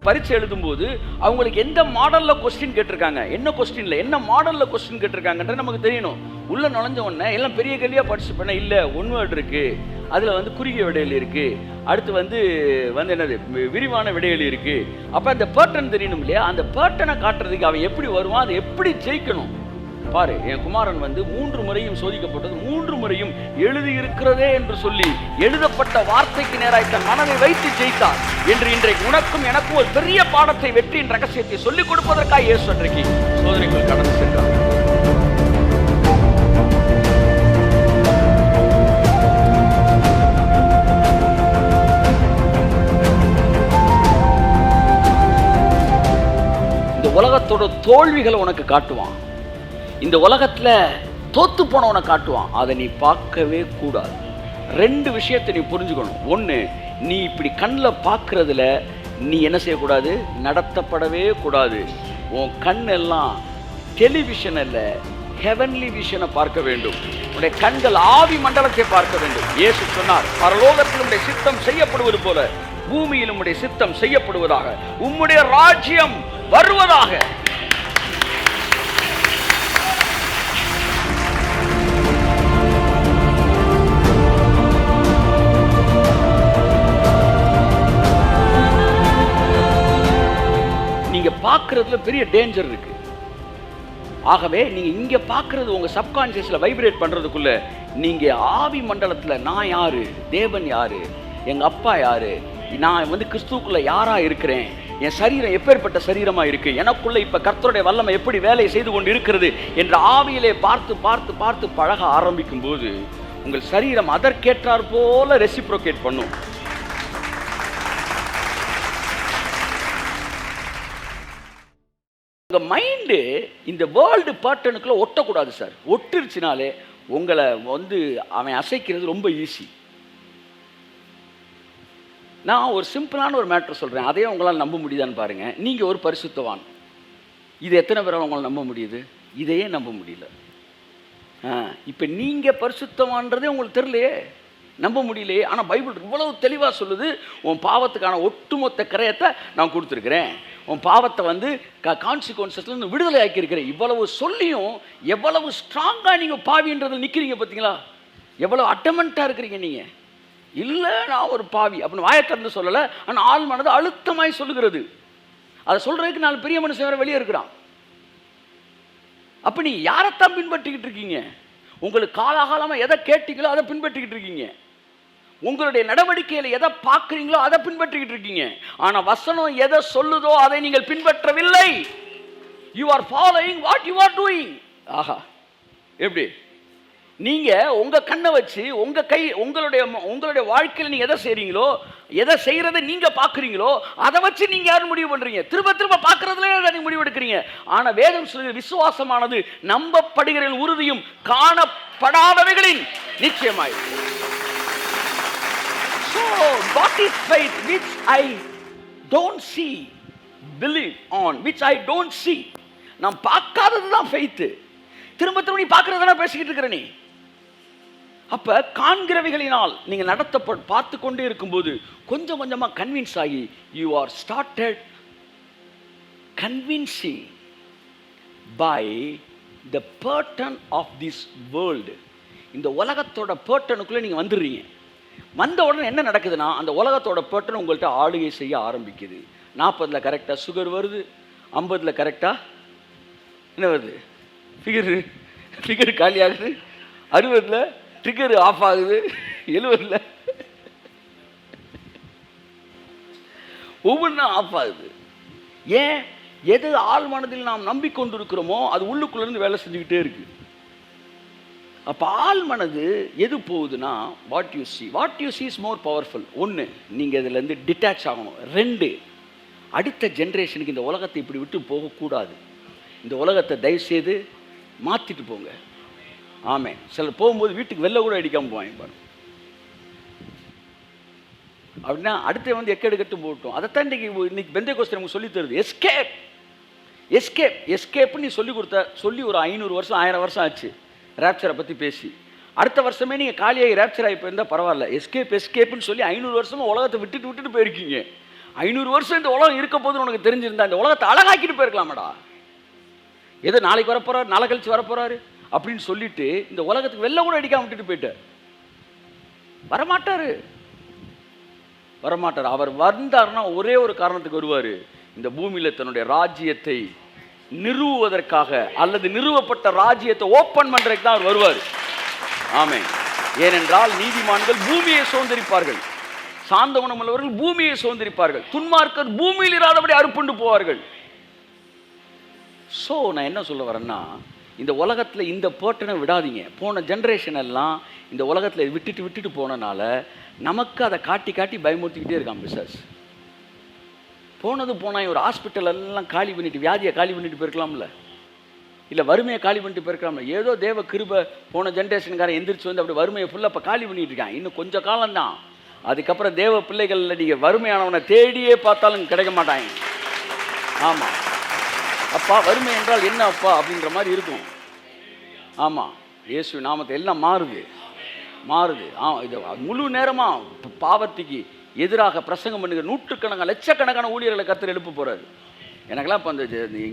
பரீட்சை எழுதும்போது அவங்களுக்கு எந்த மாடலில் கொஸ்டின் கேட்டிருக்காங்க, என்ன கொஸ்டினில் என்ன மாடலில் கொஸ்டின் கேட்டிருக்காங்கன்றது நமக்கு தெரியணும். உள்ளே நுழைஞ்ச உடனே எல்லாம் பெரிய கேள்வியாக படிச்சு பண்ண இல்லை, ஒன் வேர்டு இருக்குது, அதில் குறுகிய விடையல் இருக்குது, அடுத்து என்னது விரிவான விடையல் இருக்குது. அப்போ அந்த பேட்டர்ன் தெரியணும் இல்லையா? அந்த பேட்டர்னை காட்டுறதுக்கு அவன் எப்படி வருவான், அதை எப்படி ஜெயிக்கணும் பாரு. என் குமாரன் 3 முறையும் சோதிக்கப்பட்டது, 3 முறையும் எழுதியிருக்கிறதே என்று சொல்லி எழுதப்பட்ட வார்த்தைக்கு நேராக தன் மனதை வைத்து ஜெயித்தார் என்று இன்றைக்கு உனக்கும் எனக்கும் ஒரு பெரிய பாடத்தை, வெற்றியின் ரகசியத்தை சொல்லிக் கொடுப்பதற்காக இயேசு அன்றைக்கு சோதனைக்குள் கடந்து சென்றார். இந்த உலகத்தோட தோல்விகளை உனக்கு காட்டுவான், இந்த உலகத்துல தோத்து போனவனை காட்டுவான். அதை நீ பார்க்கவே கூடாது. 2 விஷயத்தை நீ புரிஞ்சுக்கணும். ஒன்று, நீ இப்படி கண்ணில் பார்க்கறதுல நீ என்ன செய்யக்கூடாது, நடத்தப்படவே கூடாது. உன் கண்ணெல்லாம் டெலிவிஷன் அல்ல, ஹெவன்லி விஷனை பார்க்க வேண்டும். உன்னுடைய கண்கள் ஆவி மண்டலத்தை பார்க்க வேண்டும். இயேசு சொன்னார், பரலோகத்தில் உம்முடைய சித்தம் செய்யப்படுவது போல பூமியில் உம்முடைய சித்தம் செய்யப்படுவதாக, உம்முடைய ராஜ்யம் வருவதாக. நீங்க பார்க்கறதுல பெரிய டேஞ்சர் இருக்கு. ஆகவே நீங்க இங்க பார்க்கறது உங்க சப்கான்சியஸ்ல வைப்ரேட் பண்றதுக்குள்ள நீங்க ஆவி மண்டலத்துல நான் யாரு, தேவன் யாரு, எங்க அப்பா யாரு, நான் கிறிஸ்துவுக்குள்ள யாரா இருக்கிறேன், என் சரீரம் எப்பேற்பட்ட சரீரமா இருக்கு, எனக்குள்ள இப்ப கர்த்தருடைய வல்லமை எப்படி வேலை செய்து கொண்டு இருக்கிறது என்ற ஆவியிலே பார்த்து பார்த்து பார்த்து பழக ஆரம்பிக்கும் போது உங்கள் சரீரம் அதற்கேற்றார் போல ரெசிப்ரோகேட் பண்ணும். உங்கள் மைண்டு இந்த வேர்ல்டு பேட்டர்னுக்குள்ள ஒட்டக்கூடாது சார். ஒட்டுருச்சுனாலே உங்களை அவன் அசைக்கிறது ரொம்ப ஈஸி. நான் ஒரு சிம்பிளான ஒரு மேட்ரு சொல்கிறேன், அதையே உங்களால் நம்ப முடியுதான்னு பாருங்கள். நீங்கள் ஒரு பரிசுத்தவான், இது எத்தனை பேரால் உங்களால் நம்ப முடியுது? இதையே நம்ப முடியல. இப்போ நீங்கள் பரிசுத்தவான்றதே உங்களுக்கு தெரியலையே, நம்ப முடியலையே. ஆனால் பைபிள் இவ்வளவு தெளிவாக சொல்லுது, உன் பாவத்துக்கான ஒட்டுமொத்த கிரயத்தை நான் கொடுத்துருக்குறேன், உன் பாவத்தை கான்சிக்வன்சஸ்லேருந்து விடுதலை ஆக்கியிருக்கிறேன். இவ்வளவு சொல்லியும் எவ்வளவு ஸ்ட்ராங்காக நீங்கள் பாவின்றதில் நிற்கிறீங்க பார்த்தீங்களா? எவ்வளோ அட்டமெண்ட்டாக இருக்கிறீங்க நீங்கள். இல்லை நான் ஒரு பாவி அப்படின்னு வாயை திறந்து சொல்லலை, ஆனால் ஆள் மனது அழுத்தமாய் சொல்லுகிறது. அதை சொல்கிறதுக்கு 4 பெரிய மனுஷன் வேறு வெளியே இருக்கிறான். அப்போ நீங்கள் யாரைத்தான் பின்பற்றிக்கிட்டு இருக்கீங்க? உங்களுக்கு காலாகாலமாக எதை கேட்டீங்களோ அதை பின்பற்றிக்கிட்டு இருக்கீங்க. உங்களுடைய நடவடிக்கையில் எதை பார்க்குறீங்களோ அதை பின்பற்றிக்கிட்டு இருக்கீங்க. ஆனால் வசனம் எதை சொல்லுதோ அதை நீங்கள் பின்பற்றவில்லை. You are following what you are doing. ஆஹா, எப்படி நீங்கள் உங்கள் கண்ணை வச்சு உங்களுடைய வாழ்க்கையில் நீங்கள் எதை செய்கிறீங்களோ, எதை செய்கிறத நீங்கள் பார்க்குறீங்களோ அதை வச்சு நீங்கள் யாரும் முடிவு பண்ணுறீங்க. திரும்ப திரும்ப பார்க்குறதுல நீங்கள் முடிவு எடுக்கிறீங்க. ஆனால் வேதம் சொல்லுகிற விசுவாசமானது நம்பப்படுகிற உறுதியும் காணப்படாதவைகளின் நிச்சயமாயிருக்கு. So what is faith which I don't see, believe on which I don't see. நான் பார்க்காதது தான் ஃபெய்த். திரும்ப திரும்ப நீ பார்க்கறதெல்லாம் பேசிக்கிட்டு இருக்கிற நீ. அப்ப காண்கிறவைகளினால் நீங்கள் பார்த்து கொண்டே இருக்கும்போது கொஞ்சம் கொஞ்சமாக கன்வின்ஸ் ஆகி you are started convincing by the pattern of this world. இந்த உலகத்தோட பேட்டர்னுக்குள்ளே நீங்கள் வந்துடுறீங்க. வந்த உடனே என்ன நடக்குதுன்னா, அந்த உலகத்தோட பேட்டர்ன் உங்கள்கிட்ட ஆளுகை செய்ய ஆரம்பிக்குது. 40 கரெக்டாக சுகர் வருது, 50 கரெக்டாக என்ன வருது, ஃபிகர் காலி ஆகுது, 60 ட்ரிகர் ஆஃப் ஆகுது, 70 ஒவ்வொன்றா ஆஃப் ஆகுது. ஏன்? எது ஆள் மனதில் நாம் நம்பிக்கொண்டு இருக்கிறோமோ அது உள்ளுக்குள்ளேருந்து வேலை செஞ்சுக்கிட்டே இருக்கு. அப்போ ஆள் மனது எது போகுதுன்னா, what you see is more powerful. 1, நீங்கள் இதுலேருந்து டிட்டாச் ஆகணும். 2, அடுத்த ஜென்ரேஷனுக்கு இந்த உலகத்தை இப்படி விட்டு போகக்கூடாது. இந்த உலகத்தை தயவுசெய்து மாற்றிட்டு போங்க. ஆமே. சிலர் போகும்போது வீட்டுக்கு வெளில கூட அடிக்காமல் போவாங்க பாருங்க. அப்படின்னா அடுத்த எக்கேடு கட்டு போட்டோம். அதைத்தான் இன்னைக்கு பெந்தேகோஸ்தே நமக்கு சொல்லி தருது. எஸ்கேப்னு நீ சொல்லி ஒரு 500 வருஷம் 1000 வருஷம் ஆச்சு ரேப்சரை பற்றி பேசி. அடுத்த வருஷமே நீங்கள் காலியாகி ரேப்சர் ஆகி போயிருந்தால் பரவாயில்ல. எஸ்கேப்னு சொல்லி 500 வருஷமாக உலகத்தை விட்டுட்டு போயிருக்கீங்க. 500 வருஷம் இந்த உலகம் இருக்க போதுன்னு உனக்கு தெரிஞ்சிருந்தா இந்த உலகத்தை அழகாக்கிட்டு போயிருக்கலாமடா. எது நாளைக்கு வரப்போறாரு, நாளை கழிச்சு வரப்போறாரு அப்படின்னு சொல்லிட்டு இந்த உலகத்துக்கு வெளில கூட அடிக்காம விட்டுட்டு போயிட்டார். வரமாட்டாரு. அவர் வந்தாருன்னா ஒரே ஒரு காரணத்துக்கு வருவார், இந்த பூமியில் தன்னுடைய ராஜ்யத்தை நிறுவுவதற்காக, அல்லது நிறுவப்பட்ட ராஜ்யத்தை ஓப்பன் பண்றதுக்கு தான் அவர் வருவார். ஆமென். ஏனென்றால் நீதிமான்கள் பூமியை சுதந்திரிப்பார்கள், சாந்த குணமுள்ளவர்கள் பூமியை சுதந்திரிப்பார்கள், துன்மார்க்கர் பூமியில் இராதபடி அறுப்புண்டு போவார்கள். ஸோ நான் என்ன சொல்ல வரேன்னா, இந்த உலகத்தில் இந்த பேட்டனை விடாதீங்க. போன ஜென்ரேஷன் எல்லாம் இந்த உலகத்தில் விட்டுட்டு போனனால நமக்கு அதை காட்டி காட்டி பயமுறுத்திக்கிட்டே இருக்கான் பிசாஸ். போனா ஒரு ஹாஸ்பிட்டல் எல்லாம் காலி பண்ணிட்டு, வியாதியை காலி பண்ணிட்டு போயிருக்கலாம்ல, இல்லை வறுமையை காலி பண்ணிட்டு போயிருக்கலாம்ல. ஏதோ தேவ கிருபை, போன ஜென்ரேஷனுக்காரன் எந்திரிச்சு வந்து அப்படி வறுமையை ஃபுல்லாக இப்போ காலி பண்ணிட்டு இருக்கான். இன்னும் கொஞ்சம் காலம்தான். அதுக்கப்புறம் தேவ பிள்ளைகளில் நீங்கள் வறுமையானவனை தேடியே பார்த்தாலும் கிடைக்க மாட்டாங்க. ஆமாம், அப்பா வறுமை என்றால் என்ன அப்பா அப்படின்ற மாதிரி இருக்கும். ஆமாம், இயேசு நாமத்தை எல்லாம் மாறுது. இது முழு நேரமாக பாவத்துக்கு எதிராக பிரசங்கம் பண்ணுங்க நூற்றுக்கணக்கான லட்சக்கணக்கான ஊழியர்களை கர்த்தர் எழுப்ப போகிறாரு. எனக்கெல்லாம் இப்போ அந்த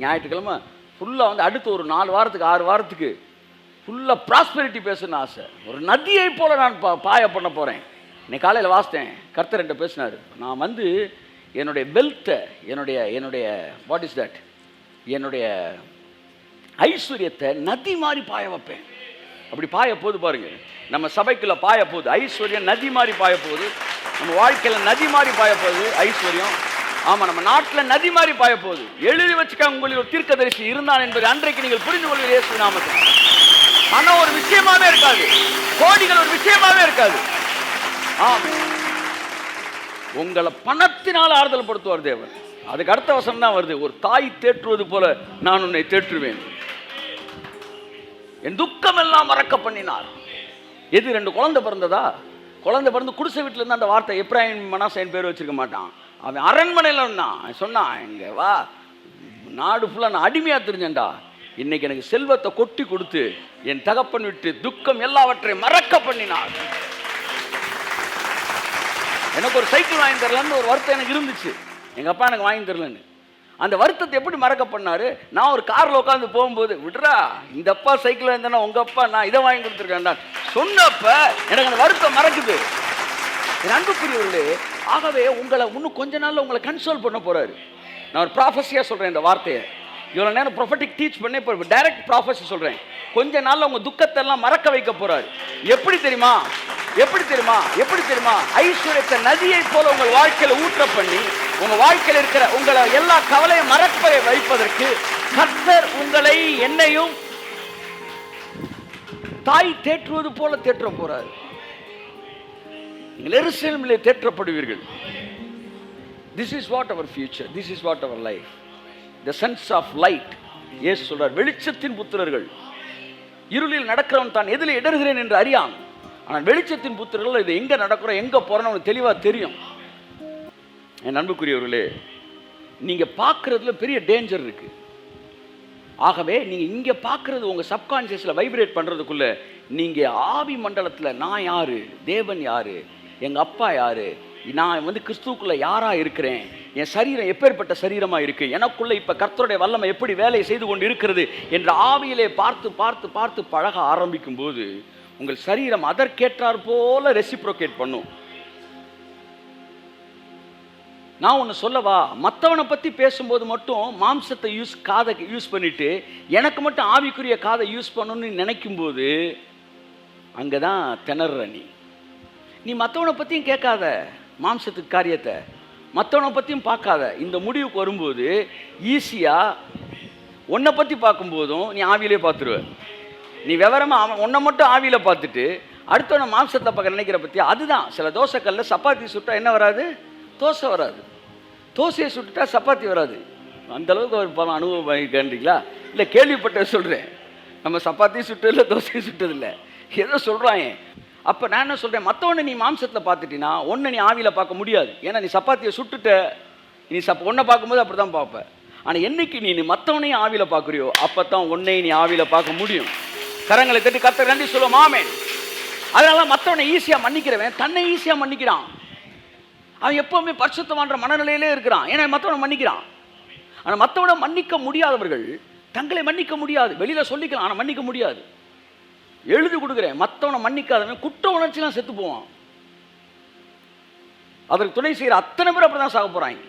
ஞாயிற்றுக்கிழமை ஃபுல்லாக வந்து அடுத்து ஒரு 4 வாரத்துக்கு 6 வாரத்துக்கு ஃபுல்லாக ப்ராஸ்பெரிட்டி பேசணும்னு ஆசை. ஒரு நதியை போல் நான் பாய பண்ண போகிறேன். இன்னைக்கு காலையில் வாசித்தேன், கர்த்தர் என்கிட்ட பேசினார். நான் வந்து என்னுடைய வெல்த்தை, என்னுடைய வாட் இஸ் தட், என்னுடைய ஐஸ்வர்யத்தை நதி மாதிரி பாய வைப்பேன். அப்படி பாய போது பாருங்க, நம்ம சபைக்குள்ள பாய போகுது ஐஸ்வர்யம், நதி மாதிரி பாய போகுது. நம்ம வாழ்க்கையில் நதி மாதிரி பாய போகுது ஐஸ்வர்யம். ஆமா, நம்ம நாட்டில் நதி மாதிரி பாய போகுது. எழுதி வச்சுக்க, உங்களில் ஒரு தீர்க்கதரிசி இருந்தான் என்பதை அன்றைக்கு நீங்கள் புரிந்து கொள்வீர்கள் இயேசு நாமத்தில். ஆனா ஒரு விஷயமாவே இருக்காது, கோடிகள் ஒரு விஷயமாவே இருக்காது. ஆமா, உங்களை பணத்தினால் ஆறுதல் படுத்துவார் தேவன். அதுக்கு அடுத்த வசனம் தான் வருது, ஒரு தாய் தேற்றுவது போல நான் உன்னை தேற்றுவேன், என் துக்கம் எல்லாம் மறக்க பண்ணினார். எது 2 குழந்தை பிறந்ததா? குழந்தை பிறந்து குடிசை வீட்டில் இருந்தால் அந்த வார்த்தை எப்ராஹிம் மனாசேன் பேர் வச்சிருக்க மாட்டான். அவன் அரண்மனையில் இருந்தான். சொன்னான், இங்க வா, நாடு ஃபுல்லாக நான் அடிமையாக தெரிஞ்சேன்டா, இன்னைக்கு எனக்கு செல்வத்தை கொட்டி கொடுத்து என் தகப்பன் விட்டு துக்கம் எல்லாவற்றையும் மறக்க பண்ணினார். எனக்கு ஒரு சைக்கிள் வாங்கி தரலன்னு ஒரு வருத்தம் எனக்கு இருந்துச்சு, எங்கள் அப்பா எனக்கு வாங்கி தரலன்னு. அந்த வருத்தத்தை எப்படி மறக்க பண்ணாரு? நான் ஒரு காரில் உட்காந்து போகும்போது, விட்றா இந்த அப்பா சைக்கிள் இருந்தா உங்கள் அப்பா நான் இதை வாங்கி கொடுத்துருக்கேன்டா சொன்னப்ப எனக்கு அந்த வருத்தம் மறக்குது. என் அன்புக்குரியவர்களே, ஆகவே உங்களை இன்னும் கொஞ்ச நாளில் உங்களை கன்சோல் பண்ண போகிறாரு. நான் ஒரு ப்ராஃபஸியாக சொல்கிறேன் இந்த வார்த்தையை. இவ்வளோ நேரம் ப்ரொஃபட்டிக் டீச் பண்ணி இப்போ டைரக்ட் ப்ராஃபஸி சொல்கிறேன். கொஞ்ச நாளில் உங்கள் துக்கத்தை எல்லாம் மறக்க வைக்க போகிறாரு. எப்படி தெரியுமா? ஐஸ்வர்யத்தை நதியை போல உங்கள் வாழ்க்கையில ஊற்ற பண்ணி, உங்க வாழ்க்கையில் இருக்கிற உங்களை எல்லா கவலையும் மறக்க வைப்பதற்கு கர்த்தர் உங்களை என்னையும் தாய் தேற்றுவது போல தேற்ற போறார். நீங்கள் எருசலேமிலே தேற்றப்படுவீர்கள். This is what our future, this is what our life, the sons of light. இயேசு சொல்றார், வெளிச்சத்தின் புத்திரர்கள். இருளில் நடக்கிறவன் தான் எதிலே இடறுகிறேன் என்று அறியான், ஆனால் வெளிச்சத்தின் புத்திரர்கள் இது எங்கே நடக்கிறோம் எங்கே போகிறோன்னு அவனுக்கு தெளிவாக தெரியும். என் அன்புக்குரியவர்களே, நீங்கள் பார்க்குறதுல பெரிய டேஞ்சர் இருக்குது. ஆகவே நீங்கள் இங்கே பார்க்குறது உங்கள் சப்கான்ஷியஸில் வைப்ரேட் பண்ணுறதுக்குள்ளே நீங்கள் ஆவி மண்டலத்தில் நான் யார், தேவன் யார், எங்கள் அப்பா யார், நான் வந்து கிறிஸ்துவுக்குள்ளே யாராக இருக்கிறேன், என் சரீரம் எப்பேற்பட்ட சரீரமாக இருக்குது, எனக்குள்ளே இப்போ கர்த்தருடைய வல்லமை எப்படி வேலை செய்து கொண்டு இருக்கிறது என்ற ஆவியிலே பார்த்து பார்த்து பார்த்து பழக ஆரம்பிக்கும் போது உங்கள் சரீரம் அதற்கேற்றார் போல ரெசிப்ரோகேட் பண்ணும். நான் ஒன்று சொல்லவா, மற்றவனை பற்றி பேசும்போது மட்டும் மாம்சத்தை காதை யூஸ் பண்ணிட்டு எனக்கு மட்டும் ஆவிக்குரிய காதை யூஸ் பண்ணணும்னு நினைக்கும்போது அங்கே தான் திணற. நீ மற்றவனை பற்றியும் கேட்காத மாம்சத்துக்கு காரியத்தை, மற்றவனை பற்றியும் பார்க்காத. இந்த முடிவுக்கு வரும்போது ஈஸியாக உன்னை பற்றி பார்க்கும்போதும் நீ ஆவியிலே பார்த்துருவ. நீ விவரமாக உன்னை மட்டும் ஆவியில் பார்த்துட்டு அடுத்தவனை மாம்சத்தை பார்க்க நினைக்கிற பற்றி, அதுதான் சில தோசைக்கல்ல சப்பாத்தி சுட்டா என்ன வராது? தோசை வராது. தோசையை சுட்டுட்டா சப்பாத்தி வராது. அந்தளவுக்கு ஒரு அனுபவம் வாங்கிக்கிறீங்களா? இல்லை, கேள்விப்பட்ட சொல்கிறேன். நம்ம சப்பாத்தி சுட்டதில்லை, தோசையை சுட்டதில்லை, ஏதோ சொல்கிறாங்க. அப்போ நான் என்ன சொல்கிறேன், மற்றவனை நீ மாம்சத்தில் பார்த்துட்டினா ஒன்றை நீ ஆவியில் பார்க்க முடியாது. ஏன்னா நீ சப்பாத்தியை சுட்டுட்ட, நீ ஒன்றை பார்க்கும்போது அப்படி தான் பார்ப்ப. ஆனால் என்னைக்கு நீ மற்றவனையும் ஆவியில் பார்க்குறியோ அப்போ தான் ஒன்றையும் நீ ஆவியில் பார்க்க முடியும். கரங்களை தட்டி கர்த்தர் நன்றி சொல்லுவோம். ஆமென். அதனால மற்றவனை ஈஸியாக மன்னிக்கிறவன் தன்னை ஈஸியாக மன்னிக்கிறான். அவன் எப்பவுமே பரிசுத்தமான்ற மனநிலையிலே இருக்கிறான். ஏன்னா மற்றவனை மன்னிக்கிறான். ஆனால் மற்றவனை மன்னிக்க முடியாதவர்கள் தங்களை மன்னிக்க முடியாது. வெளியில சொல்லிக்கலாம், ஆனால் மன்னிக்க முடியாது. எழுதி கொடுக்குறேன், மற்றவனை மன்னிக்காதவன் குற்ற உணர்ச்சிலாம் செத்து போவான். அதற்கு துணை செய்கிற அத்தனை பேர் அப்படிதான் சாக போறாங்க.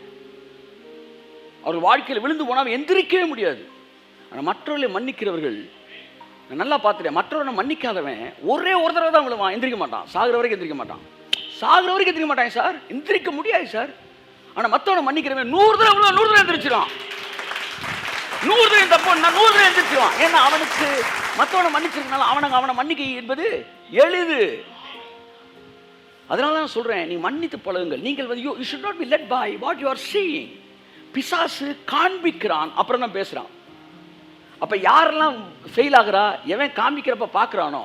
அவர்கள் வாழ்க்கையில் விழுந்து போனால் எந்திரிக்கவே முடியாது. ஆனால் மற்றவர்களை மன்னிக்கிறவர்கள், நல்லா பார்த்துட்டேன், மற்றவரை மன்னிக்காதவன் ஒரே ஒரு தடவை தான் விழுவான், எந்திரிக்க மாட்டான். சாகிற வரைக்கும் எந்திரிக்க மாட்டான். சாகிற வரைக்கும் எந்திரிக்க மாட்டான் சார், எந்திரிக்க முடியாது சார். ஆனால் மற்றவனை மன்னிக்கிறவன் 100 தடவை விழுவான், 100 தடவை எந்திரிச்சிடும். 100 தடவை தப்பு, நான் 100 தடவை எந்திரிச்சிடுவான். ஏன்னா அவனுக்கு மற்றவனை மன்னிச்சிருக்கனால அவனை மன்னிக்க என்பது எளிது. அதனால தான் சொல்றேன், நீ மன்னித்து பழகுங்கள். நீங்கள் வந்து you should not be led by what you are seeing. பிசாசு காண்பிக்கிறான், அப்புறம் தான் பேசுறான். அப்ப யாரெல்லாம் ஃபெயில் ஆகுறா? எவன் காமிக்கிறப்ப பார்க்குறானோ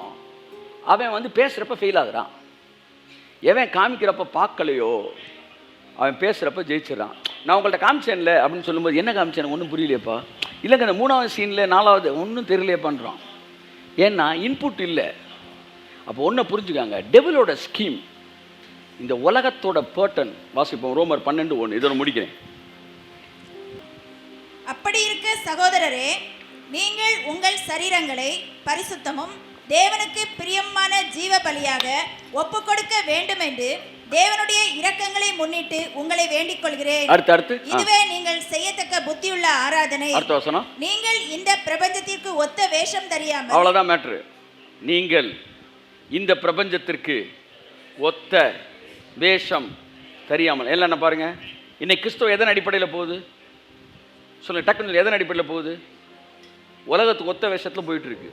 அவன் வந்து பேசுறப்ப ஃபெயில் ஆகுறான். எவன் காமிக்கிறப்ப பார்க்கலையோ அவன் பேசுறப்ப ஜெயிச்சிடறான். நான் உங்கள்கிட்ட காமிச்சேன்ல அப்படின்னு சொல்லும்போது, என்ன காமிச்சேன் ஒன்றும் புரியலையப்பா, இல்லைங்க இந்த 3வது சீனில் 4வது ஒன்றும் தெரியலையப்பான்றான். ஏன்னா இன்புட் இல்லை. அப்போ ஒன்றை புரிஞ்சுக்காங்க, டெவிலோட ஸ்கீம், இந்த உலகத்தோட பேட்டர்ன். வாசிப்போம் ரோமர் 12:1. இதோட முடிக்கிறேன். அப்படி இருக்க சகோதரரே, நீங்கள் உங்கள் சரீரங்களை பரிசுத்தமும் தேவனுக்கு பிரியமான ஜீவ பலியாக ஒப்பு கொடுக்க வேண்டும் என்று தேவனுடைய இரக்கங்களை முன்னிட்டு உங்களை வேண்டிக் கொள்கிறேன். இதுவே நீங்கள் செய்யத்தக்க புத்தியுள்ள ஆராதனை. நீங்கள் இந்த பிரபஞ்சத்திற்கு ஒத்த வேஷம் தெரியாமல். அவ்வளவுதான் மேட்ரு. நீங்கள் இந்த பிரபஞ்சத்திற்கு ஒத்த வேஷம் தெரியாமல். எல்லாம் என்ன பாருங்க, இன்னைக்கு கிறிஸ்துவ எதன் அடிப்படையில் போகுது சொல்லுங்க, டக்குன்னு எதன் அடிப்படையில் போகுது? உலகத்துக்கு ஒத்த வேஷத்தில் போயிட்டு இருக்கு.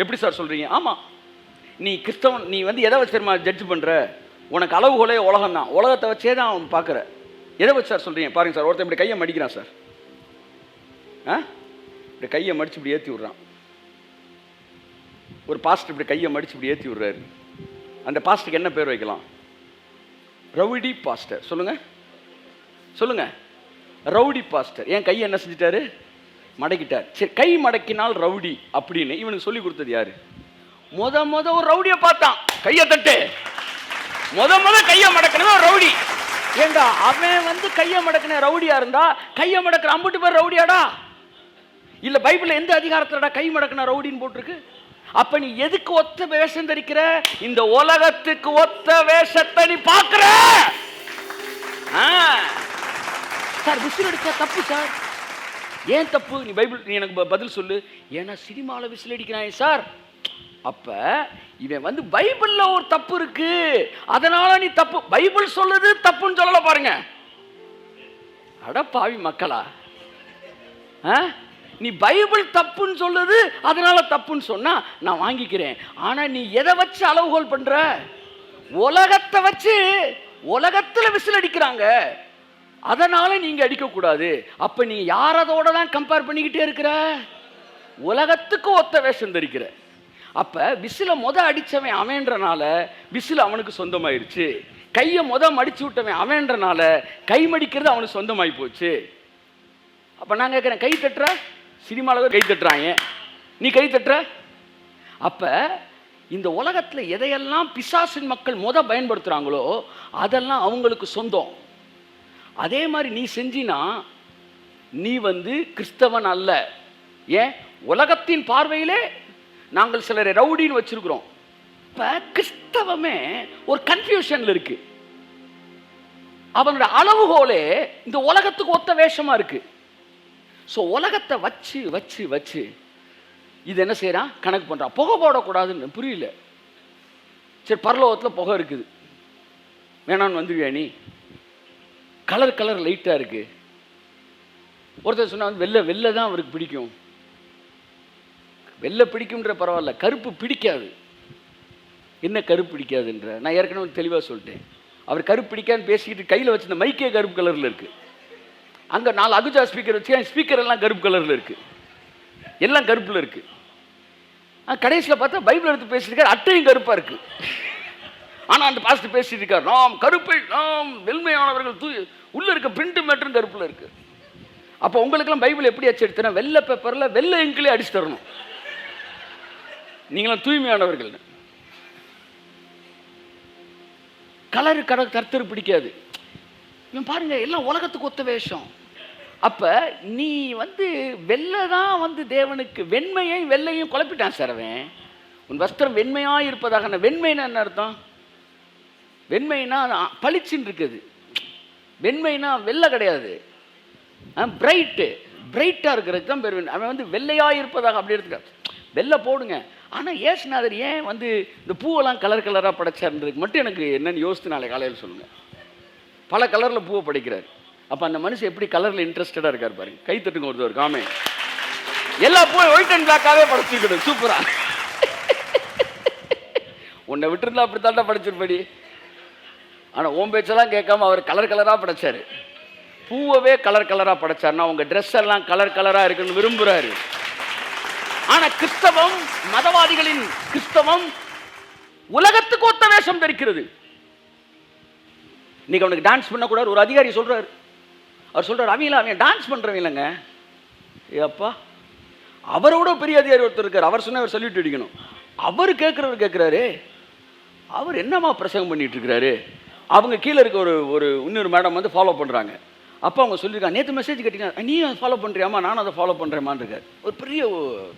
எப்படி சார் சொல்றீங்க? ஆமா, நீ கிறிஸ்தவன், நீ வந்து எதை வச்சு ஜட்ஜ் பண்ற? உனக்கு அளவுகோலே உலகம் தான், உலகத்தை வச்சே தான் அவன் பார்க்குற. எதை வச்சு சார் சொல்றீங்க? பாருங்க சார், ஒருத்தன் இப்படி கையை மடிக்கிறான் சார், இப்படி கையை மடிச்சு இப்படி ஏற்றி விடுறான். ஒரு பாஸ்டர் இப்படி கையை மடிச்சு இப்படி ஏற்றி விடுறாரு. அந்த பாஸ்டருக்கு என்ன பேர் வைக்கலாம்? Rowdy pastor. சொல்லுங்க சொல்லுங்க, ரவுடி பாஸ்டர். ஏன் கையை என்ன செஞ்சிட்டாரு? மடக்கிட்டார். சரி, கை மடக்கினால் ரவுடி அப்படின்னு இவனுக்கு சொல்லி கொடுத்தது யாரு? முத ஒரு ரவுடியை பார்த்தான், கையை தட்டு, முத கையை மடக்கணும் ரவுடி. ஏண்டா அவன் வந்து கையை மடக்கின ரவுடியா இருந்தா கையை மடக்கிற 50 பேர் ரவுடியாடா? இல்ல பைபிள்ல எந்த அதிகாரத்துலடா கை மடக்கின ரவுடின்னு போட்டிருக்கு? அப்ப நீ எதுக்கு ஒத்த வேஷம் தரிக்கிற? இந்த உலகத்துக்கு ஒத்த வேஷத்தை நீ பார்க்கிற. சார் விசில் அடிச்சா தப்பு சார். ஏன் தப்பு? நீ பைபிள், நீ எனக்கு பதில் சொல்லு. ஏன்னா சினிமாவில் விசில் அடிக்கிறான் சார். அப்ப இவன் வந்து பைபிள்ல ஒரு தப்பு இருக்கு, அதனால நீ தப்பு. பைபிள் சொல்லுது தப்புன்னு சொல்லல பாருங்க. அட பாவி மக்களா, நீ பைபிள் தப்புன்னு சொல்லுது அதனால தப்புன்னு சொன்னா நான் வாங்கிக்கிறேன். ஆனா நீ எதை வச்சு அளவுகோல் பண்ற? உலகத்தை வச்சு. உலகத்துல விசில் அடிக்கிறாங்க, அதனால நீங்க அடிக்க கூடாது. அப்ப நீ யாரதோட தான் கம்பேர் பண்ணிக்கிட்டே இருக்கிற? உலகத்துக்கு ஒத்த வேஷம் தரிக்கிற. அப்ப விசில அடிச்சவன் அவன்றனால விசில் அவனுக்கு சொந்தமாயிருச்சு. கையை மடிச்சு விட்டவன் அவன்றனால கை மடிக்கிறது அவனுக்கு சொந்தமாயி போச்சு. அப்ப நான் கேட்கிறேன், கை தட்டுற? சினிமாவில் கை தட்டுறாங்க, நீ கை தட்டுற? அப்ப இந்த உலகத்துல எதையெல்லாம் பிசாசின் மக்கள் பயன்படுத்துறாங்களோ அதெல்லாம் அவங்களுக்கு சொந்தம். அதே மாதிரி நீ செஞ்சினா நீ வந்து கிறிஸ்தவன் அல்ல. ஏன்? உலகத்தின் பார்வையிலே நாங்கள் சிலரை ரவுடின்னு வச்சிருக்கிறோம். இப்ப கிறிஸ்தவமே ஒரு கன்ஃபியூஷன்ல இருக்கு. அவனோட அளவுகோலே இந்த உலகத்துக்கு ஒத்த வேஷமா இருக்கு. ஸோ உலகத்தை வச்சு வச்சு வச்சு இது என்ன செய்யறான்? கணக்கு பண்றான். புகை போடக்கூடாதுன்னு புரியல. சரி, பரலோகத்தில் புகை இருக்குது, வேணான்னு வந்துவியா நீ? கலர் லைட்டா இருக்கு. ஒருத்தர் சொன்னா வெள்ளை தான் அவருக்கு பிடிக்கும். வெள்ளை பிடிக்கும்ன்ற பரவாயில்ல, கருப்பு பிடிக்காது. என்ன கருப்பு பிடிக்காதுன்ற? நான் ஏற்கனவே தெளிவாக சொல்லிட்டேன். அவர் கருப்பு பிடிக்கான்னு பேசிக்கிட்டு கையில் வச்சிருந்த மைக்கே கருப்பு கலரில் இருக்கு. அங்கே 4 அகுஜா ஸ்பீக்கர் வச்சு ஸ்பீக்கர் எல்லாம் கருப்பு கலரில் இருக்கு, எல்லாம் கருப்பில் இருக்கு. கடைசியில் பார்த்தா பைபிள் எடுத்து பேசியிருக்காரு, அட்டையும் கருப்பாக இருக்கு. ஆனால் அந்த பாஸ்டர் பேசிட்டு இருக்கார், நாம் கருப்பை, நாம் வெண்மையானவர்கள், உள்ள இருக்க பிரிண்ட் மேட்டரும் கருப்பில் இருக்கு. அப்போ உங்களுக்கெல்லாம் பைபிள் எப்படி அச்சு எடுத்தனா? வெள்ளை பேப்பரில் வெள்ளை இங்கிலே அடிச்சு தரணும், நீங்களாம் தூய்மையானவர்கள். கலரு கருத்தரு பிடிக்காது. இவன் பாருங்க எல்லாம் உலகத்துக்கு ஒத்த வேஷம். அப்ப நீ வெள்ளை தான் தேவனுக்கு வெண்மையும் வெள்ளையும் குழப்பிட்டான் சார் அவன். உன் வஸ்திரம் வெண்மையாக இருப்பதாக. வெண்மைன்னா என்ன அர்த்தம்? வெண்மைனா பளிச்சுன்னு இருக்குது. வெண்மைனா வெள்ளை கிடையாது, பிரைட்டாக இருக்கிறது தான் பேர். அவன் வெள்ளையாக இருப்பதாக அப்படி எடுத்துக்காது. வெள்ளை போடுங்க. ஆனால் ஏசுநாதர் ஏன் இந்த பூவெல்லாம் கலர் கலராக படைச்சார்ன்றதுக்கு மட்டும் எனக்கு என்னென்னு யோசித்து நாளை காலையில் சொல்லுங்கள். பல கலரில் பூவை படைக்கிறார். அப்போ அந்த மனுஷன் எப்படி கலரில் இன்ட்ரெஸ்டடாக இருக்கார் பாருங்க. கை தட்டுங்க ஒருத்தர் காமே. எல்லா பூவும் ஒயிட் அண்ட் பிளாக்காகவே படைச்சிருக்கணும். சூப்பராக. உன்னை விட்டுருந்தா அப்படி தாண்டா படைச்சிருப்படி. ஆனால் ஓம் பேச்செல்லாம் கேட்காம அவர் கலர் கலராக படைச்சார். பூவவே கலர் கலராக படைச்சார்னா உங்கள் ட்ரெஸ் எல்லாம் கலர் கலராக இருக்குன்னு விரும்புகிறாரு. ஆனால் கிறிஸ்தவம், மதவாதிகளின் கிறிஸ்தவம் உலகத்துக்கு ஒத்த வேஷம் தரிக்கிறது. இன்னைக்கு அவனுக்கு டான்ஸ் பண்ணக்கூடாது ஒரு அதிகாரி சொல்றாரு. அவர் சொல்றாரு, அவன் டான்ஸ் பண்றவங்க இல்லைங்க. ஏப்பா, அவரோட பெரிய அதிகாரி ஒருத்தர் இருக்கார். அவர் சொன்ன அவர் சொல்லிட்டு அடிக்கணும். அவர் கேட்குறாரு, அவர் என்னமா பிரசங்கம் பண்ணிட்டு இருக்கிறாரு. அவங்க கீழே இருக்க ஒரு இன்னொரு மேடம் ஃபாலோ பண்ணுறாங்க. அப்போ அவங்க சொல்லியிருக்காங்க, நேற்று மெசேஜ் கேட்டீங்கன்னா நீ ஃபாலோ பண்ணுறியாமா, நானும் அதை ஃபாலோ பண்ணுறேம்மான் இருக்கார். ஒரு பெரிய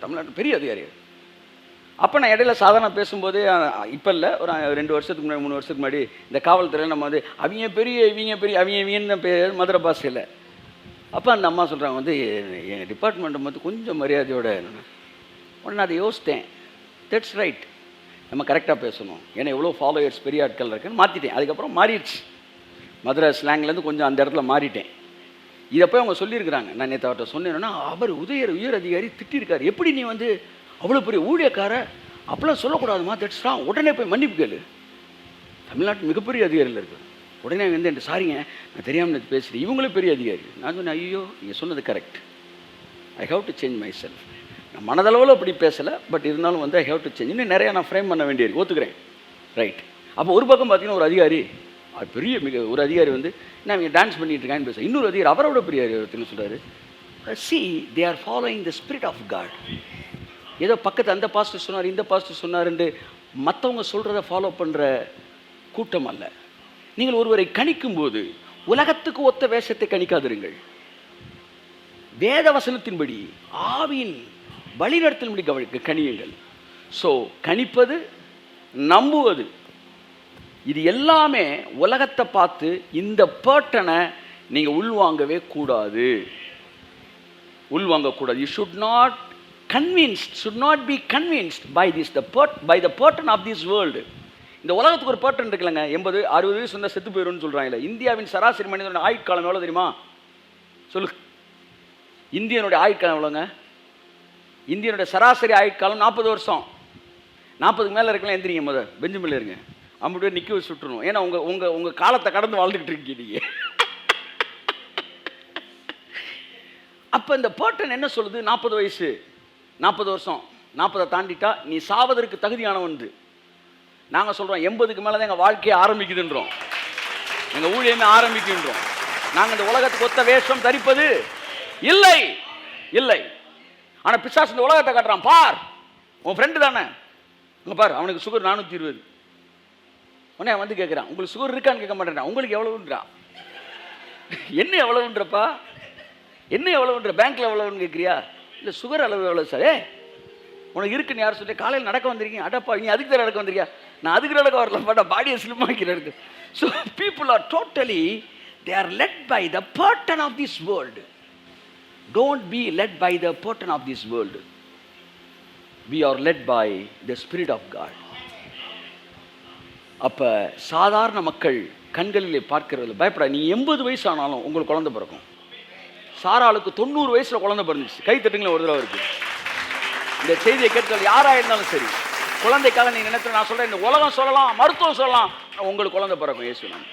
தமிழ்நாட்டு பெரிய அதிகாரி. அப்போ நான் இடையில சாதாரண பேசும்போது, இப்போ இல்லை ஒரு 2 வருஷத்துக்கு முன்னாடி 3 வருஷத்துக்கு முன்னாடி இந்த காவல்துறையில் நம்ம அவங்க பெரிய இவங்கன்னு தான் பேர் மதுரை பாஷையில். அப்போ அந்த அம்மா சொல்கிறாங்க எங்கள் டிபார்ட்மெண்ட்டை கொஞ்சம் மரியாதையோட. உடனே அதை யோசித்தேன். தட்ஸ் ரைட், நம்ம கரெக்டாக பேசணும். ஏன்னா எவ்வளோ ஃபாலோயர்ஸ் பெரிய ஆட்கள் இருக்குன்னு மாற்றிட்டேன். அதுக்கப்புறம் மாறிடுச்சு. மதுரை ஸ்லாங்லேருந்து கொஞ்சம் அந்த இடத்துல மாறிட்டேன். இதை போய் அவங்க சொல்லியிருக்கிறாங்க. நான் நேற்று அவர்கிட்ட சொன்னேன்னா, அவர் உயர் அதிகாரி திட்டிருக்காரு. எப்படி நீ அவ்வளோ பெரிய ஊழியக்கார அப்பெல்லாம் சொல்லக்கூடாதுமா, தட்ஸ் ராங். உடனே போய் மன்னிப்பு கேளு. தமிழ்நாட்டு மிகப்பெரிய அதிகாரியில் இருக்குது. உடனே என்கிட்ட சாரிங்க நான் தெரியாமல் பேசுகிறேன். இவங்களும் பெரிய அதிகாரி. நான் சொன்னேன், ஐயோ நீங்கள் சொன்னது correct. I have to change my self. நான் மனதளவில் அப்படி பேசலை, பட் இருந்தாலும் ஐ ஹவ் டு சேஞ்ச். இன்னும் நிறையா நான் ஃப்ரேம் பண்ண வேண்டியிருக்கு, ஒத்துக்கிறேன். ரைட். அப்போ ஒரு பக்கம் பார்த்தீங்கன்னா ஒரு அதிகாரி பெரிய ஒரு அதிகாரி நான் இங்கே டான்ஸ் பண்ணிட்டு இருக்கான்னு பேச. இன்னொரு அதிகாரி அவரோட பெரிய அதிகாரி சொல்கிறாரு, see they are following the spirit of God. ஏதோ பக்கத்து அந்த பாஸ்டர் சொன்னார், இந்த பாஸ்டர் சொன்னார்ன்னு மற்றவங்க சொல்கிறத ஃபாலோ பண்ணுற கூட்டம் அல்ல. நீங்கள் ஒருவரை கணிக்கும் போது உலகத்துக்கு ஒத்த வேஷத்தை கணிக்காதிருங்கள். வேத வசனத்தின்படி ஆவியின் வழிநடத்தலின்படி கணியுங்கள். ஸோ கணிப்பது, நம்புவது, இது எல்லாமே உலகத்தை பார்த்து இந்த பேட்டனை நீங்கள் உள்வாங்கவே கூடாது. உள்வாங்கக்கூடாது. You should not convinced, should not be convinced by the pattern of this world. இந்த உலகத்துக்கு ஒரு பேட்டர்ன் இருக்குல்லங்க. 80-60 வயசு வந்தால் செத்து போயிடும்னு சொல்கிறாங்களே. இந்தியாவின் சராசரி மனிதனோட ஆயுட்காலம் எவ்வளோ தெரியுமா? சொல்லு. இந்தியனுடைய ஆயுட்காலம் எவ்வளோங்க? இந்தியனுடைய சராசரி ஆயுட்காலம் 40 வருஷம். 40க்கு மேலே இருக்கலாம். எந்திரிங்க, பெஞ்சமில்ல இருங்க. அப்படி நிற்க வச்சு சுட்டுருணும். ஏன்னா உங்கள் காலத்தை கடந்து வாழ்ந்துக்கிட்டு இருக்கீங்க. அப்போ இந்த பேட்டர்ன் என்ன சொல்லுது? 40 வயசு, 40 வருஷம், 40 தாண்டிட்டா நீ சாவதற்கு தகுதியானவன். நாங்கள் சொல்கிறோம் 80க்கு மேலே தான் எங்கள் வாழ்க்கையை ஆரம்பிக்குதுன்றோம், எங்கள் ஊழியமே ஆரம்பிக்கின்றோம். நாங்கள் இந்த உலகத்துக்கு ஒத்த வேஷம் தரிப்பது இல்லை இல்லை. ஆனால் பிசாசு இந்த உலகத்தை காட்டுறான். பார், உன் ஃப்ரெண்டு தானே, இங்கே பார், அவனுக்கு சுகர் 420. உடனே கேட்குறான், உங்களுக்கு சுகர் இருக்கான்னு கேட்க மாட்டேன், உங்களுக்கு எவ்வளவுன்றா. என்ன எவ்வளவுன்றப்பா? என்ன எவ்வளவுன்ற? பேங்க்கில் எவ்வளவுன்னு கேட்குறியா? இல்லை சுகர் அளவு எவ்வளோ சார்? உனக்கு இருக்குன்னு யார் சொல்லி? காலையில் நடக்க வந்திருக்கீங்க. அடப்பா, நீ அதுக்கு தான் நடக்க வந்திருக்கியா? நான் அதுக்கு நடக்க வரல, பட் பாடியை ஸ்லிம் ஆக்கிறதுக்கு. So people are totally they are led by the pattern of this world. Don't be led by the pattern of this world. We are led by the spirit of God. அப்போ சாதாரண மக்கள் கண்களிலே பார்க்கறதில்ல. பயப்பட, நீ 80 வயசு ஆனாலும் உங்களுக்கு குழந்தை பிறக்கும். சாராளுக்கு 90 வயசில் குழந்தை பிறந்துச்சு. கை தட்டுங்களேன் ஒரு தடவை இருக்கு. இந்த செய்தியை கேட்கறது யாராக இருந்தாலும் சரி, குழந்தைக்காக நீ நினைக்கிற, நான் சொல்கிறேன், இந்த உலகம் சொல்லலாம், மருத்துவம் சொல்லலாம், உங்களுக்கு குழந்தை பிறக்கும். இயேசு நாமம்.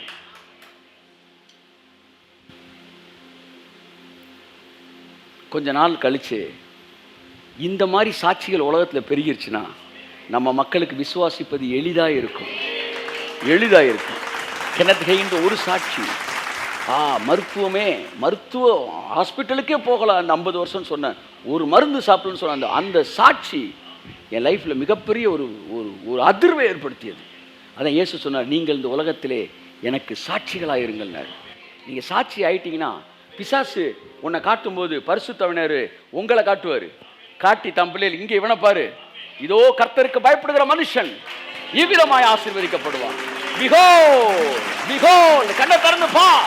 கொஞ்ச நாள் கழிச்சு இந்த மாதிரி சாட்சிகள் உலகத்தில் பெருகிருச்சுன்னா நம்ம மக்களுக்கு விசுவாசிப்பது எளிதாக இருக்கும். கிணத்துகைன்ற ஒரு சாட்சி, மருத்துவ ஹாஸ்பிட்டலுக்கே போகல அந்த 50 வருஷம் சொன்னேன், ஒரு மருந்து சாப்பிடுன்னு சொன்ன அந்த சாட்சி என் லைஃப்பில் மிகப்பெரிய ஒரு அதிர்வை ஏற்படுத்தியது. அதான் இயேசு சொன்னார், நீங்கள் இந்த உலகத்திலே எனக்கு சாட்சிகளாக இருங்கள்னார். நீங்கள் சாட்சி ஆயிட்டீங்கன்னா பிசாசு உன்னை காட்டும்போது பரிசுத்தவினர் உங்களை காட்டுவார். காட்டி தம் பிள்ளைகள் இங்கே இவனை பாரு, இதோ கர்த்தருக்கு பயப்படுகிற மனுஷன் இவ்விதமாய் ஆசீர்வதிக்கப்படுவான். கண்ணை திறந்து பார்,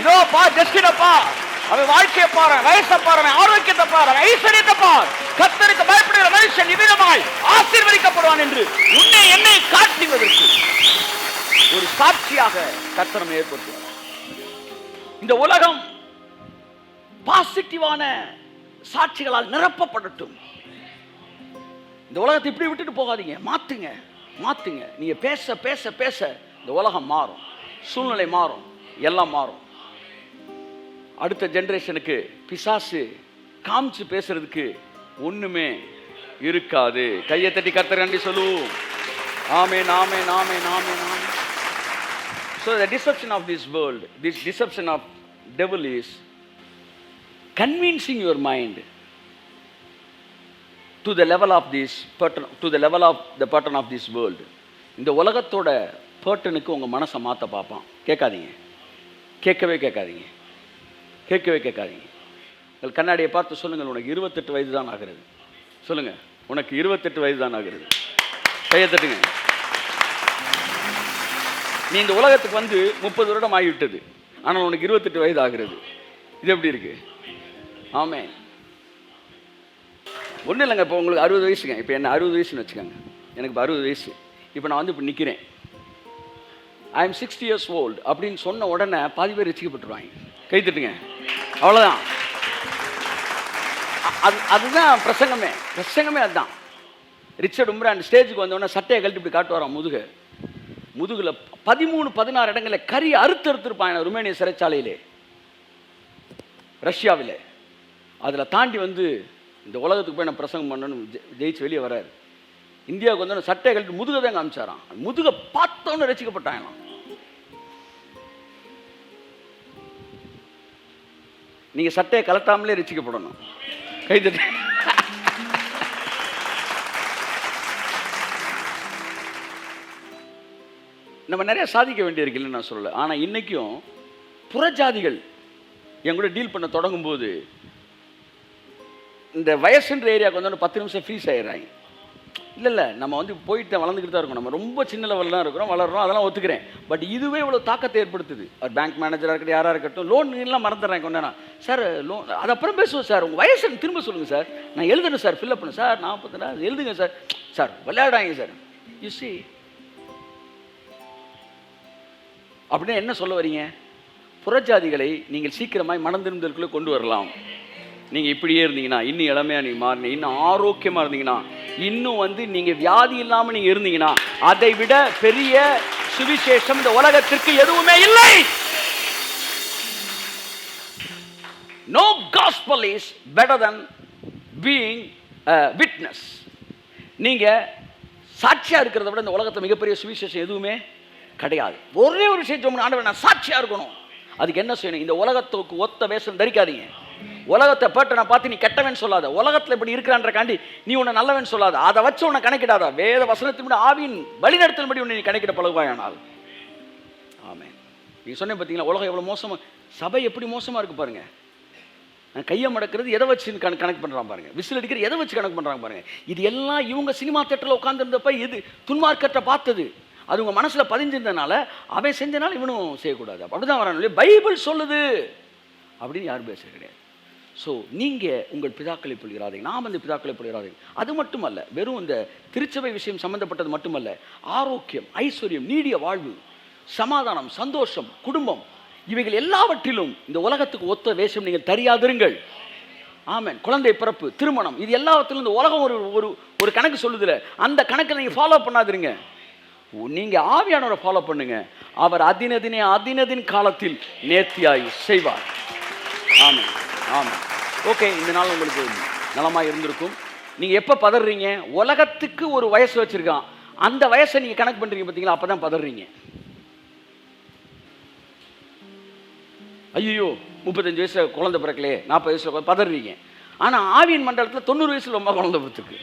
இதோ பார், ஜஸ்டின பார், அவன் வாழ்க்கையை பாரு, வயசை பாரு, ஆரோக்கியத்தை பாரு, ஐஸ்வர்யத்தை பார். கர்த்தருக்கு பயப்படுகிற மனுஷன் இவ்விதமாய் ஆசீர்வதிக்கப்படுவான் என்று உன்னை என்னை காட்டுவதற்கு ஒரு சாட்சியாக கர்த்தர் ஏற்படுத்துவார். இந்த உலகம் பாசிட்டிவான சாட்சிகளால் நிரப்பப்படட்டும். இந்த உலகத்தை இப்படி விட்டுட்டு போகாதீங்க, மாத்துங்க. நீங்க பேச பேச பேச இந்த உலகம் மாறும், சூழ்நிலை மாறும், எல்லாம் மாறும். அடுத்த ஜெனரேஷனுக்கு பிசாசு காமிச்சு பேசுறதுக்கு ஒண்ணுமே இருக்காது. கையை தட்டி கர்த்தர் நன்றி சொல்லுவோம். ஆமென், ஆமென், ஆமென், ஆமென், ஆமென். So the deception of this world, this deception of devil is convincing your mind to the level of this pattern, to the level of the pattern of this world. இந்த உலகத்தோட பேட்டனுக்கு உங்க மனசை மாற்ற பார்ப்பான். கேட்கவே கேட்காதீங்க. உங்கள் கண்ணாடியை பார்த்து சொல்லுங்கள், உனக்கு 28 வயது தான் ஆகிறது. சொல்லுங்க, உனக்கு 28 வயது தான் ஆகிறது. கையை தட்டுங்க. நீ இந்த உலகத்துக்கு வந்து 30 வருடம் ஆகிவிட்டது, ஆனால் உனக்கு 28 வயது ஆகிறது. இது எப்படி இருக்கு? ஆமென். ஒன்றும் இல்லைங்க, இப்போ உங்களுக்கு 60 வயசுங்க. இப்போ என்ன 60 வயசுன்னு வச்சுக்கோங்க, எனக்கு இப்போ 60 வயசு. இப்போ நான் வந்து இப்போ நிற்கிறேன், ஐ எம் 60 years old அப்படின்னு சொன்ன உடனே பாதி பேர் ரசிக்கப்பட்டுருவாங்க. கை தட்டுங்க, அவ்வளோதான். அதுதான் பிரசங்கமே அதுதான். ரிச்சர்ட் உம்ரான் ஸ்டேஜுக்கு வந்தோடனே சட்டையை கழட்டி இப்படி காட்டு வரான் முதுகில் 13-16 இடங்களில் கறி அறுத்திருப்பான் ருமேனிய சிறைச்சாலையிலே, ரஷ்யாவில். அதில் தாண்டி வந்து இந்த உலகத்துக்கு போய் நான் பிரசங்கம் பண்ணணும்னு ஜெயிச்சு வெளியே வர்றாரு. இந்தியாவுக்கு வந்தோடனே சட்டையை கழட்டி முதுகை தான் காமிச்சாரான். முதுகை பார்த்தோன்னு ரசிக்கப்பட்டாங்க. நீங்க சட்டையை கலட்டாமலே ரசிக்கப்படணும். கைதட்டி. நம்ம நிறைய சாதிக்க வேண்டியிருக்கு, இல்லைன்னு நான் சொல்லலை. ஆனால் இன்னைக்கும் புறஜாதிகள் என் கூட டீல் பண்ண தொடங்கும் போது இந்த வயசுன்ற ஏரியாவுக்கு வந்து 10 நிமிஷம் ஃப்ரீஸ் ஆயிடுறாங்க. இல்லை நம்ம வந்து போயிட்டு வளர்ந்துக்கிட்டு தான் இருக்கோம். நம்ம ரொம்ப சின்ன லெவலில் தான் இருக்கிறோம், வளர்கிறோம், அதெல்லாம் ஒத்துக்கிறேன். பட் இதுவே இவ்வளோ தாக்கத்தை ஏற்படுத்துது. ஒரு பேங்க் மேனேஜராக இருக்கட்டும், யாராக இருக்கட்டும், லோன் எல்லாம் மறந்துடுறாங்க. கொண்டா சார் லோன் அது அப்புறம் பேசுவோம் சார், உங்கள் வயசு திரும்ப சொல்லுங்கள் சார், நான் எழுதணும் சார், ஃபில்அப் பண்ணு சார், 40 எழுதுங்க சார் விளையாடாங்க சார். யூ சி, அப்படின்னு என்ன சொல்ல வரீங்க? புறஜாதிகளை நீங்கள் சீக்கிரமாய் மனம் திரும்புதலுக்குள்ளே கொண்டு வரலாம். நீங்கள் இப்படியே இருந்தீங்கன்னா, இன்னும் இளமையாக நீங்கள் மாறினீங்க, இன்னும் ஆரோக்கியமாக இருந்தீங்கன்னா, இன்னும் வந்து நீங்கள் வியாதி இல்லாமல் நீங்கள் இருந்தீங்கன்னா, அதை விட பெரிய சுவிசேஷம் இந்த உலகத்திற்கு எதுவுமே இல்லை. No gospel is better than being a witness. நீங்கள் சாட்சியாக இருக்கிறத விட இந்த உலகத்தில் மிகப்பெரிய சுவிசேஷம் எதுவுமே கிடையாது. ஒரே ஒரு விஷயம், ஆண்டவர் நான் சாட்சியாக இருக்கணும். அதுக்கு என்ன செய்யணும்? இந்த உலகத்துக்கு ஒத்த வேஷம் தரிக்காதீங்க. உலகத்தை பேட்டனை பார்த்து நீ கெட்டவன் சொல்லாத. உலகத்தில் இப்படி இருக்கிறான்றக்காண்டி நீ உன்னை நல்லவன் சொல்லாத. அதை வச்சு உன்னை கணக்கிடாத. வேத வசனத்தின்படி ஆவியின் வழிநடத்தல்படி உன்னை நீ கணக்கிட பழகுவாயானால். ஆமென். நீ சொன்ன பார்த்தீங்களா, உலகம் எவ்வளோ மோசமாக, சபை எப்படி மோசமாக இருக்கு பாருங்க. கையை மடக்கிறது எதை வச்சு கணக்கு பண்ணுறான் பாருங்க, விசில் அடிக்கிறது எதை வச்சு கணக்கு பண்ணுறாங்க பாருங்க. இது எல்லாம் இவங்க சினிமா தேட்டரில் உட்காந்துருந்தப்ப இது துன்மார்க்கத்தை பார்த்தது, அது உங்கள் மனசில் பதிஞ்சிருந்தனால அவன் செஞ்சனால இவனும் செய்யக்கூடாது. அப்படிதான் வரான். பைபிள் சொல்லுது அப்படின்னு யாரும் பேச கிடையாது. ஸோ நீங்கள் உங்கள் பிதாக்களை பொழிகிறாதீங்க, நாம் அந்த பிதாக்களை பொழிகிறாதீங்க. அது மட்டுமல்ல, வெறும் இந்த திருச்சபை விஷயம் சம்பந்தப்பட்டது மட்டுமல்ல, ஆரோக்கியம், ஐஸ்வர்யம், நீடிய வாழ்வு, சமாதானம், சந்தோஷம், குடும்பம், இவைகள் எல்லாவற்றிலும் இந்த உலகத்துக்கு ஒத்த வேஷம் நீங்கள் தெரியாதிருங்கள். ஆமென். குழந்தை பிறப்பு, திருமணம், இது எல்லாவற்றிலும் இந்த உலகம் ஒரு கணக்கு சொல்லுதுல, அந்த கணக்கை நீங்கள் ஃபாலோ பண்ணாதிருங்க. நீங்கள் ஆவியானவரை ஃபாலோ பண்ணுங்க. அவர் அதினதின் காலத்தில் நேர்த்தியாய் செய்வார். ஆமென், ஆமாம். ஓகே, இந்த நாள் உங்களுக்கு நலமாக இருந்திருக்கும். நீங்கள் எப்போ பதறீங்க? உலகத்துக்கு ஒரு வயசு வச்சுருக்கான், அந்த வயசை நீங்கள் கணக்கு பண்ணுறீங்க பார்த்தீங்களா, அப்போ தான் பதறீங்க. ஐயோ 35 வயசில் குழந்தை பிறக்கலையே, 40 வயசில் பதறீங்க. ஆனால் ஆவியின் மண்டலத்தில் 90 வயசில் ரொம்ப குழந்தை பிறத்துக்கு.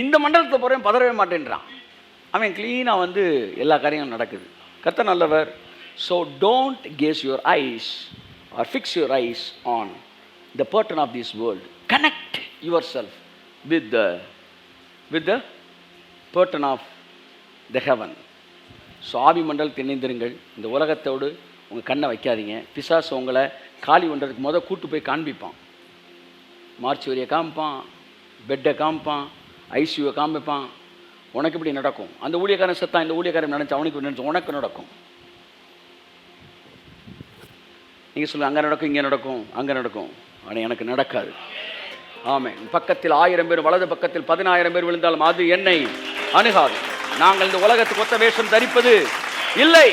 இந்த மண்டலத்தில் போகிறேன் பதறவே மாட்டேன்றான். அவன் க்ளீனாக வந்து எல்லா காரியங்களும் நடக்குது. கர்த்தர் நல்லவர். So don't gaze your eyes or fix your eyes on the pattern of this world. Connect yourself with the pattern of the heaven. So ஆவி மண்டலத்தில் இணைந்திருங்கள். இந்த உலகத்தோடு உங்கள் கண்ணை வைக்காதீங்க. பிசாசு உங்களை காலி பண்ணுறதுக்கு கூட்டு போய் காண்பிப்பான். மார்ச்சுவரியை காமிப்பான், பெட்டை காமிப்பான், ஐசியூவை காமிப்பான். உனக்கு இப்படி நடக்கும். அந்த ஊழியக்காரன் செத்தான், இந்த ஊழியக்காரன் நினச்சி அவனுக்கு நினச்சி உனக்கு நடக்கும். நீங்கள் சொல்லுங்கள், அங்கே நடக்கும், இங்கே நடக்கும், அங்கே நடக்கும். ஆனால் எனக்கு நடக்காது. ஆமென். பக்கத்தில் 1000 பேர், வலது பக்கத்தில் 10000 பேர் விழுந்தாலும் அது என்னை அணுகாது. நாங்கள் இந்த உலகத்துக்கு ஒத்த வேஷம் தரிப்பது இல்லை.